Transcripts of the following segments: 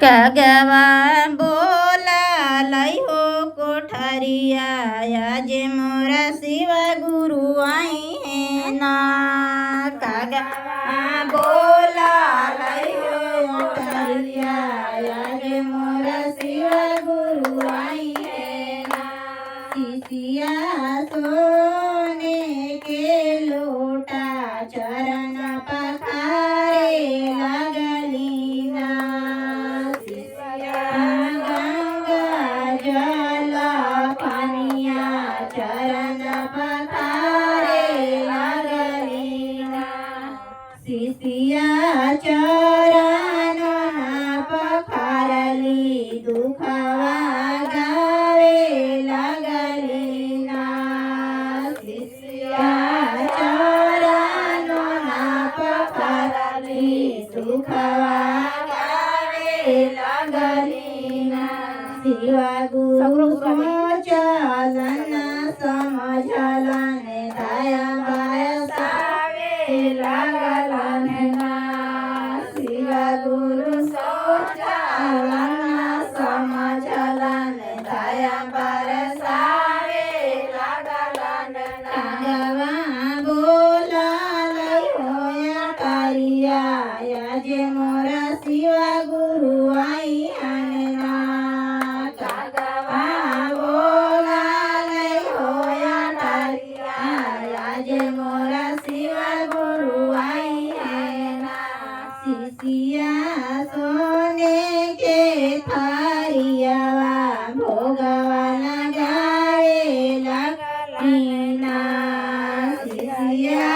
कागवा बोला लई हो कोठरिया जे मोरा शिवा गुरु आई है ना। कागवा बोला लई हो कोठरिया जे मोरा शिवा गुरु आई है ना। शिशिया सोने के लोटा चरण पखारे लगली ना। जल पानिया चरण पखारे लगली ना। शिशिया चरण पखारली दुखवा गावे लगली ना। शिशिया चरण पखारली दुखवा गावे लगली ना। शिवा गुरु चलन समझलन दया बरसावे लगलन ना। शिवा गुरु चलन समझलन दया बरसावे लगलन ना। कागवा बोला लई होया करिया जे मोरा शिवा गुरु आई ना। कागवा बोला लई होया करिया जे मोरा शिवा गुरु आई है ना। शिशिया सोने के थारियावा भोगवा लगावे लगली ना। शिशिया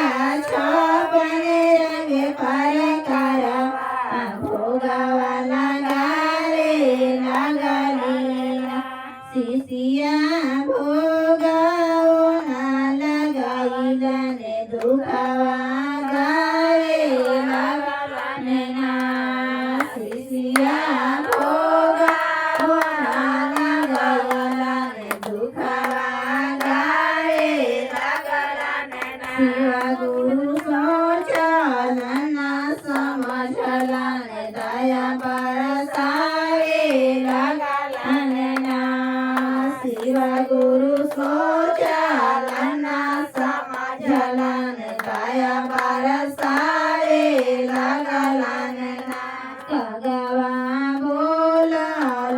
छपन रंग पर करवा भोगवा लगावे लगली ना। शिशिया भोगवा लगाइलन दुखवा गावे लगलन ना। शिशिया भोगवा लगाइलन दुखवा गावे लगलन ना। शिवा गुरु चलन समझलन दया बरसावे लगलन ना। शिवा गुरु चलन समझलन दया बरसावे लगलन ना। कागवा बोला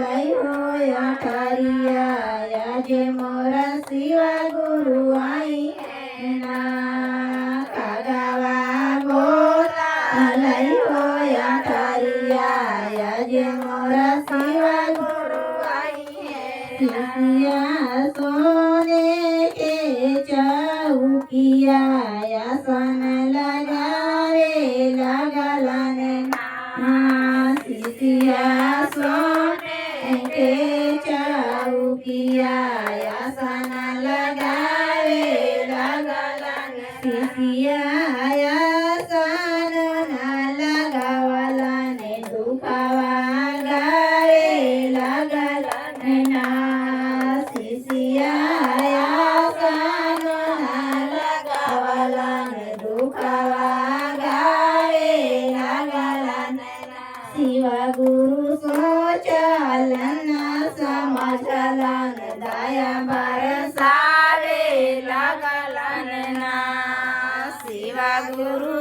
लई होया करिया जे मोरा शिवा गुरु आई है ना। कागवा बोला लई होया करिया जे मोरा शिवा गुरु आई है। शिशिया सोने के चौकिया आसन लगावे लगलन ना। शिशिया सोने के चौकिया आसन लगावे लगलन। शिशिया आसन लगावलन दुखवा गावे लगलन ना। शिशिया आसन लगावलन दुखवा गावे लगलन ना। शिवा गुरु चलन समझलन दया बरसावे लगलन ना। शिवा गुरु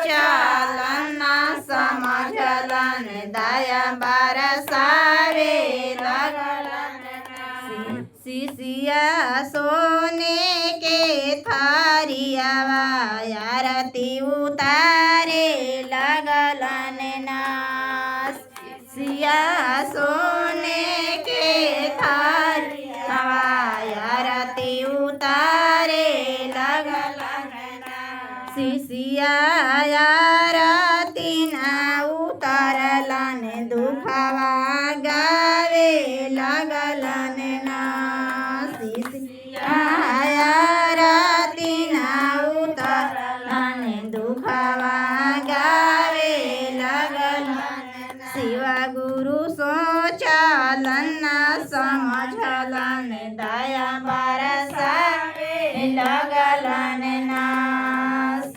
चलन समझलन दया बरसावे लगलन ना। शिशिया सोने के थारियावा आरती उतारे लगलन ना। शिशिया सोने के थारियावा आरती उतारे लगलन ना। शिशिया आरती ना उतारलन दुखवा गावे लगलन ना। शिशिया आरती ना उतारलन दुखवा गावे लगलन ना। शिवा गुरु चलन समझलन दया बरसावे लगलन ना।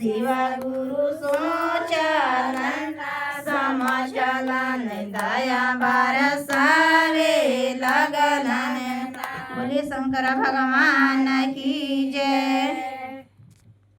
शिवा गुरु चलन समझलन दया बरसावे लगलन। बोले शंकर भगवान